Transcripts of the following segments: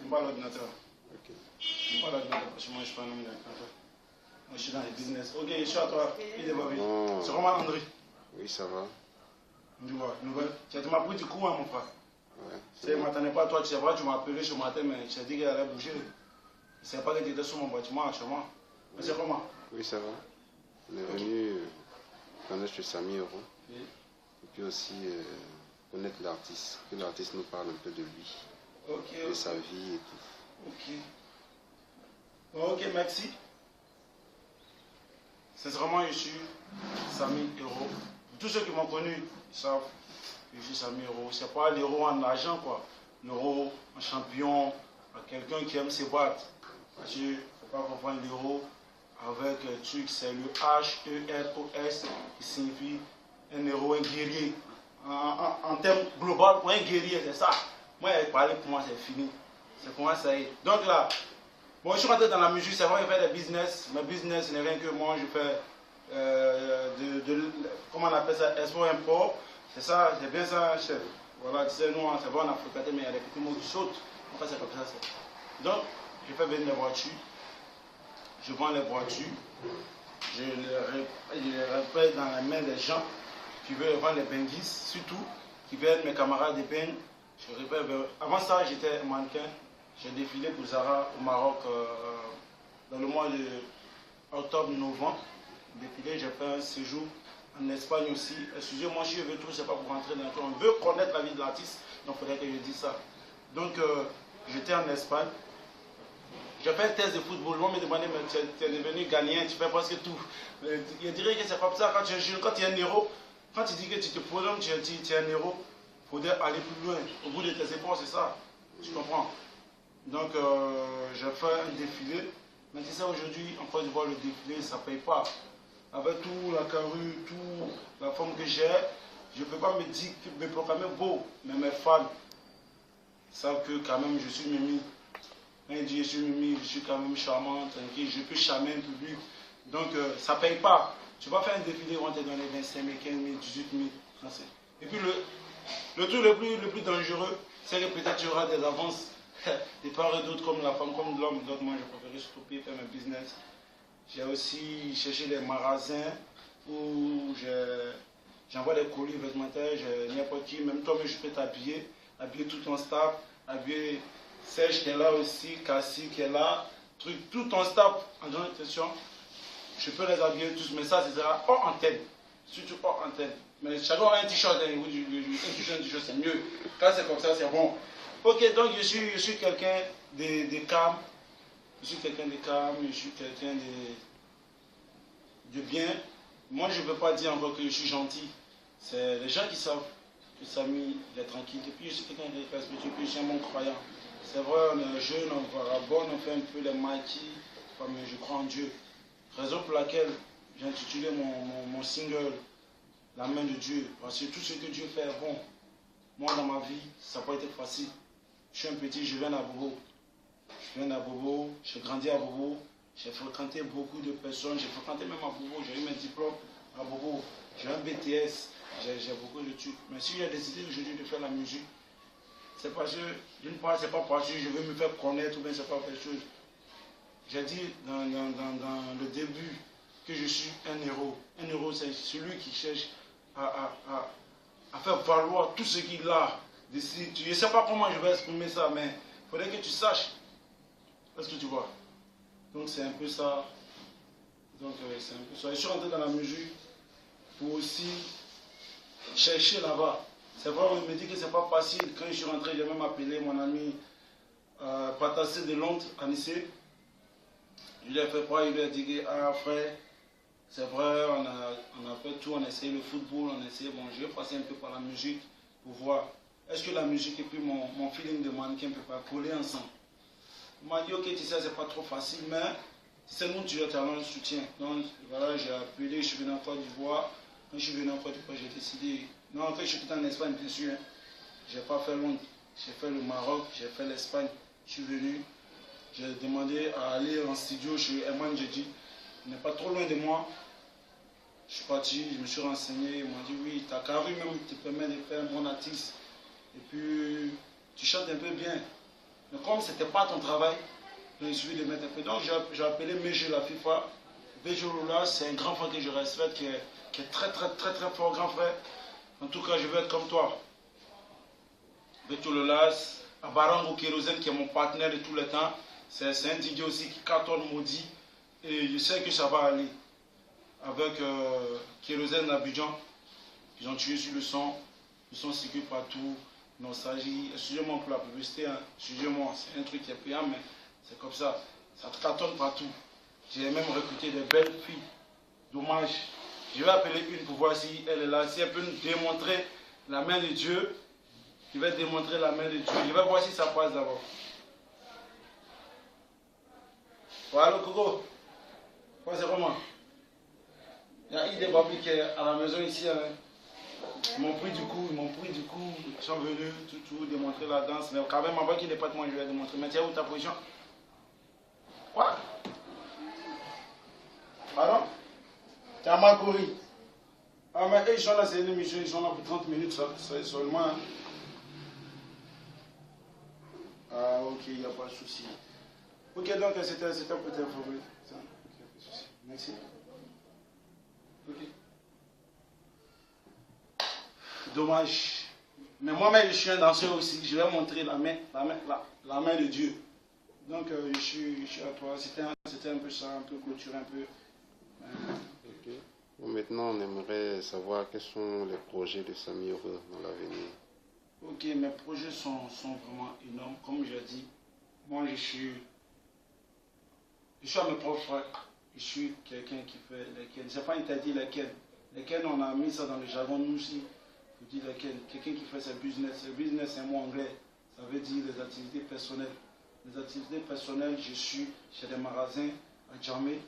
J'aime pas l'ordinateur. Ok. J'aime pas l'ordinateur parce que moi je suis pas un homme d'ordinateur. Moi je suis dans les business. Ok, je suis à toi. Il est Bobby. Bon. C'est comment André? Oui, ça va. Tu vois, nouvelle. Tu m'as pris du coup, hein, mon frère. Ouais. Je ne m'attendais pas à toi. Tu sais pas, tu m'as appelé ce matin, mais tu as dit qu'elle allait bouger. Je ne savais pas que tu étais sur mon bâtiment actuellement. Mais c'est comment? Oui, ça va. On est venu connaître le Samy Euro. Oui. Et puis aussi connaître l'artiste. Que l'artiste nous parle un peu de lui. Ok. De sa vie et tout. Ok. Bon, ok, merci. Sincèrement, je suis Samy Euro. Tous ceux qui m'ont connu, ils savent que je suis Samy Euro. C'est pas l'héros en argent, quoi. L'héros en champion, quelqu'un qui aime se battre. Parce que, il ne faut pas confondre l'héros avec le truc, c'est le H-E-R-O-S qui signifie un héros, un guerrier. En termes global, pour un guerrier, c'est ça. Moi, il parlé pour moi, c'est fini. C'est pour moi, ça y est. Donc là, bon, je suis rentré dans la musique, c'est vrai, je fais des business. Mes business n'est rien que moi, je fais comment on appelle ça, export-import. C'est ça, c'est bien ça, chef. Voilà, tu sais, nous, c'est vrai, on a fréquenté, mais il y a des petits mots qui sautent. Enfin, c'est comme ça. Donc, je fais venir les voitures. Je vends les voitures. Je les répète dans les mains des gens qui veulent vendre les benguis, surtout, qui veulent être mes camarades de peine. Je répète, avant ça, j'étais mannequin. J'ai défilé pour Zara au Maroc dans le mois de octobre-novembre. Défilé, j'ai fait un séjour en Espagne aussi. Excusez-moi, si je veux tout, c'est pas pour rentrer dans le On veut connaître la vie de l'artiste, donc il faudrait que je dise ça. Donc, j'étais en Espagne. J'ai fait un test de football. On me demandait, mais tu es devenu gagnant, tu fais presque tout. Je dirais que c'est comme ça, quand tu es jeune, quand tu es un héros, quand tu dis que tu te programmes, tu es un héros, il faudrait aller plus loin. Au bout de tes efforts, c'est ça. Tu comprends? Donc, j'ai fait un défilé. Mais tu sais, aujourd'hui, en Côte d'Ivoire, le défilé, ça ne paye pas. Avec tout la carrure, toute la forme que j'ai, je ne peux pas me proclamer beau. Mais mes fans savent que quand même, je suis Mimi. Quand ils disent je suis Mimi, je suis quand même charmant, tranquille, je peux charmer un public. Donc, ça ne paye pas. Tu vas faire un défilé, on te donne 25 000, 15 000, 18 000. Et puis, le truc le plus dangereux, c'est que peut-être tu auras des avances. Des part et d'autres comme la femme, comme l'homme. Donc moi, je préfère stopper, faire mes business. J'ai aussi cherché des magasins où j'envoie des colis vestimentaires, n'importe qui, même toi, mais je peux t'habiller, habiller tout ton staff, habiller Serge qui est là aussi, Cassie qui est là, tout ton staff en donnant une question. Je peux les habiller tous, mais ça, c'est hors antenne. Surtout hors antenne. Mais chacun a un t-shirt, un t-shirt, c'est mieux. Quand c'est comme ça, c'est bon. Ok, donc je suis quelqu'un de calme. Je suis quelqu'un de calme, je suis quelqu'un de bien. Moi, je ne veux pas dire encore que je suis gentil. C'est les gens qui savent que Samy est tranquille. Et puis, je suis quelqu'un de respectueux, puis je suis un bon croyant. C'est vrai, on est jeune, on vagabonde, on fait un peu les maquis, mais je crois en Dieu. Raison pour laquelle j'ai intitulé mon single La main de Dieu. Parce que tout ce que Dieu fait est bon. Moi, dans ma vie, ça n'a pas été facile. Je suis un petit, je viens d'Abobo. J'ai grandi à Bobo. J'ai fréquenté beaucoup de personnes. J'ai fréquenté même à Bobo. J'ai eu mes diplômes à Bobo. J'ai un BTS. J'ai beaucoup de trucs. Mais si j'ai décidé aujourd'hui de faire la musique, c'est parce que, d'une part, c'est pas parce que je veux me faire connaître ou bien c'est pas quelque chose. J'ai dit dans le début que je suis un héros. Un héros, c'est celui qui cherche à faire valoir tout ce qu'il a. Je ne sais pas comment je vais exprimer ça, mais il faudrait que tu saches. Est-ce que tu vois? Donc c'est un peu ça. C'est un peu ça. Je suis rentré dans la musique pour aussi chercher là-bas. C'est vrai, on me dit que c'est pas facile. Quand je suis rentré, j'ai même appelé mon ami Patassé de Londres, à Nice. Je lui ai fait part, il lui a dit que, ah frère, c'est vrai, on a fait tout, on a essayé le football, on a essayé, bon, je vais passer un peu par la musique pour voir. Est-ce que la musique et puis mon feeling de mannequin ne peut pas coller ensemble? Il m'a dit, ok, tu sais, c'est pas trop facile, mais si c'est nous, tu as un soutien. Donc, voilà, j'ai appelé, je suis venu en Côte d'Ivoire. Quand je suis venu en Côte d'Ivoire, j'ai décidé. Non, en fait, je suis quitté en Espagne, bien sûr. Hein. Je n'ai pas fait Londres. J'ai fait le Maroc, j'ai fait l'Espagne. Je suis venu. J'ai demandé à aller en studio chez Eman Djedji. Il n'est pas trop loin de moi. Je suis parti, je me suis renseigné. Ils m'ont dit, oui, ta carrure même te permet de faire un bon artiste. Et puis, tu chantes un peu bien. Mais comme ce n'était pas ton travail, il suffit de mettre un peu. Donc j'ai appelé Meje la FIFA. Meje Lola, c'est un grand frère que je respecte, qui est très fort, grand frère. En tout cas, je veux être comme toi. Meje Lola, Abarango Kérosène, qui est mon partenaire de tout le temps. C'est un DJ aussi qui cartonne maudit. Et je sais que ça va aller. Avec Kérosène d'Abidjan, ils ont tué sur le son circule partout. Nostalgie, excusez-moi pour la publicité, hein. Excusez-moi, c'est un truc qui est payant, mais c'est comme ça. Ça cartonne partout. J'ai même recruté des belles filles. Dommage. Je vais appeler une pour voir si elle est là. Si elle peut nous démontrer la main de Dieu, je vais démontrer la main de Dieu. Je vais voir si ça passe d'abord. Voilà, Coco. Quoi, c'est comment? Il y a des babis qui est à la maison ici. Hein. Ils m'ont pris du coup, ils sont venus tout démontrer la danse. Mais quand même, avant qu'il n'ait pas de moi, je vais démontrer. Mais tiens, où ta position? Quoi? Pardon? Tu as mal couru. Ah, mais ils sont là, c'est une émission, ils sont là pour 30 minutes seulement. Hein. Ah, ok, il n'y a pas de souci. Ok, donc c'était pour t'informer. Merci. Ok. Dommage. Mais moi-même, je suis un danseur aussi. Je vais montrer la main de Dieu. Donc, je suis à toi. C'était un peu ça, un peu clôturé, un peu. Okay. Bon, maintenant, on aimerait savoir quels sont les projets de Samir dans l'avenir. Ok, mes projets sont vraiment énormes. Comme je l'ai dit, moi, je suis à mes propres frais. Je suis quelqu'un qui fait lesquels. Je n'ai pas interdit lesquels. Lesquels, on a mis ça dans le jargon, nous aussi. Je dis lesquels. Quelqu'un qui fait ses business. Le business, c'est un mot anglais. Ça veut dire les activités personnelles. Les activités personnelles, je suis chez des magasins à Djamé.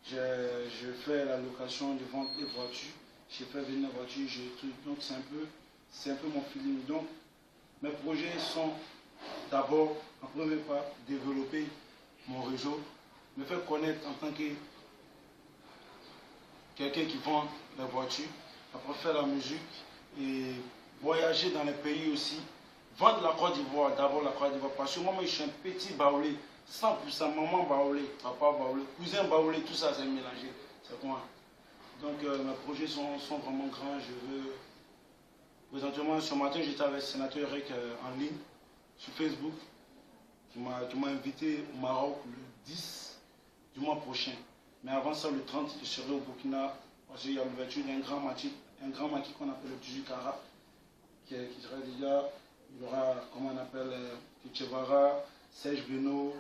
Je fais la location de vente des voitures. Je fais venir la voiture, donc c'est un peu mon feeling. Donc, mes projets sont d'abord, en premier pas, développer mon réseau, me faire connaître en tant que quelqu'un qui vend la voiture, après faire la musique et voyager dans les pays aussi, vendre la Côte d'Ivoire, d'abord la Côte d'Ivoire, parce que moi je suis un petit baoulé, 100%, maman baoulé, papa baoulé, cousin baoulé, tout ça c'est mélangé, c'est moi. Donc mes projets sont vraiment grands, je veux... Présentement, ce matin j'étais avec le sénateur Eric en ligne, sur Facebook, qui m'a invité au Maroc le 10 du mois prochain. Mais avant ça, le 30, je serai au Burkina, parce qu'il y a l'ouverture d'un grand maquis qu'on appelle le 18 Carat, qui sera déjà, il y aura, comment on appelle, Kichevara, Serge Beno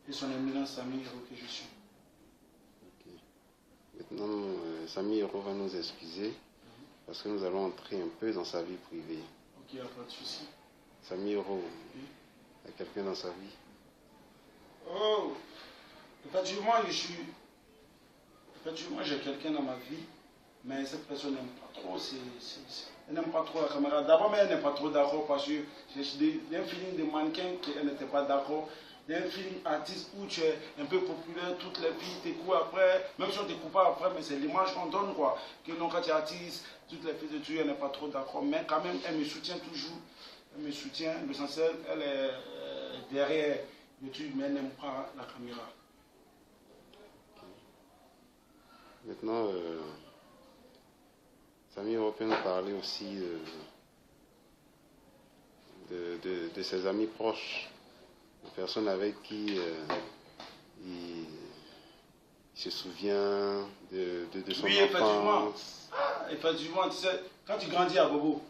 et son éminence Samir que je suis. Okay. Maintenant, Samir va nous excuser, parce que nous allons entrer un peu dans sa vie privée. Ok, il n'y a pas de souci. Samir, il y a quelqu'un dans sa vie? Oh, effectivement, j'ai quelqu'un dans ma vie, mais cette personne n'aime pas trop, elle n'aime pas trop la caméra. D'abord, mais elle n'est pas trop d'accord parce que j'ai un feeling de mannequin qu'elle n'était pas d'accord. Il y a un feeling artiste où tu es un peu populaire, toutes les filles t'écoutent après, même si on ne t'écoute pas après, mais c'est l'image qu'on donne quoi. Que non, quand tu es artiste, toutes les filles te tuent, elle n'est pas trop d'accord, mais quand même, elle me soutient toujours. Elle me soutient, l'essentiel, elle est derrière YouTube, mais elle n'aime pas la caméra. Maintenant, Samir peut nous parler aussi de ses amis proches, de personnes avec qui il se souvient de son oui, enfance. Effectivement, tu sais, quand tu grandis à Bobo,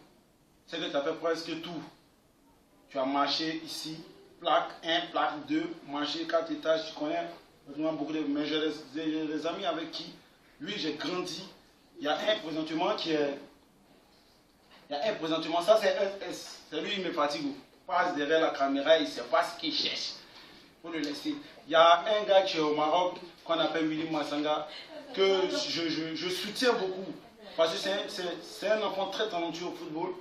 c'est que tu as fait presque tout. Tu as marché ici, plaque 1, plaque 2, marché 4 étages, tu connais beaucoup de... Mais j'ai des amis avec qui, lui, j'ai grandi. Il y a un présentement qui est... Il y a un présentement, ça c'est S. C'est lui, il me fatigue. Il passe derrière la caméra, il ne sait pas ce qu'il cherche. Il faut le laisser. Il y a un gars qui est au Maroc, qu'on appelle Willy Massanga, que je soutiens beaucoup. Parce que c'est un enfant très talentueux au football.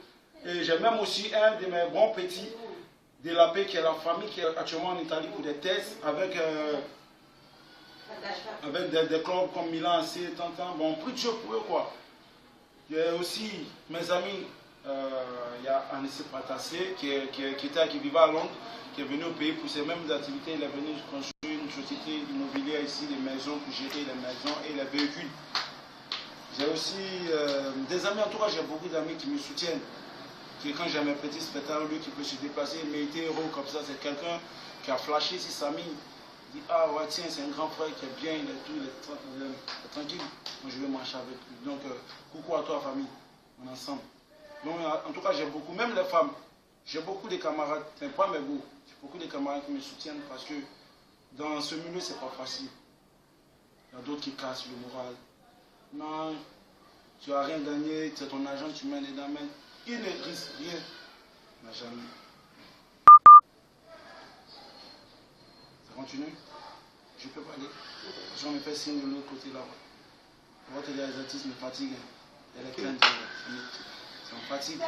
Et j'ai même aussi un de mes bons petits, de la paix, qui est la famille qui est actuellement en Italie pour des tests avec des clubs comme Milan, AC, Tantan. Bon, plus de jeux pour eux quoi. Il y a aussi mes amis Il y a Anissé Pratassé qui vivait à Londres, qui est venu au pays pour ces mêmes activités. Il est venu construire une société immobilière ici, des maisons, pour gérer les maisons et les véhicules. J'ai aussi des amis, en tout cas j'ai beaucoup d'amis qui me soutiennent. Quand j'ai mes petits spectacles, lui qui peut se déplacer, il m'a été héros comme ça, c'est quelqu'un qui a flashé sur sa mine. Il dit, ah ouais tiens, c'est un grand frère qui est bien, il est tout, il est tranquille. Moi je vais marcher avec lui. Donc coucou à toi famille, on est ensemble. Donc en tout cas j'ai beaucoup, même les femmes, j'ai beaucoup de camarades, c'est pas mes goûts, j'ai beaucoup de camarades qui me soutiennent parce que dans ce milieu c'est pas facile. Il y a d'autres qui cassent le moral. Non, tu n'as rien gagné, c'est ton argent, tu mets dedans, mais il ne risque rien. Il n'a jamais. Ça continue? Je peux pas aller. Je me fais signe de l'autre côté là. On va te dire, les artistes me fatiguent. Il y a les craintes, ça me fatigue.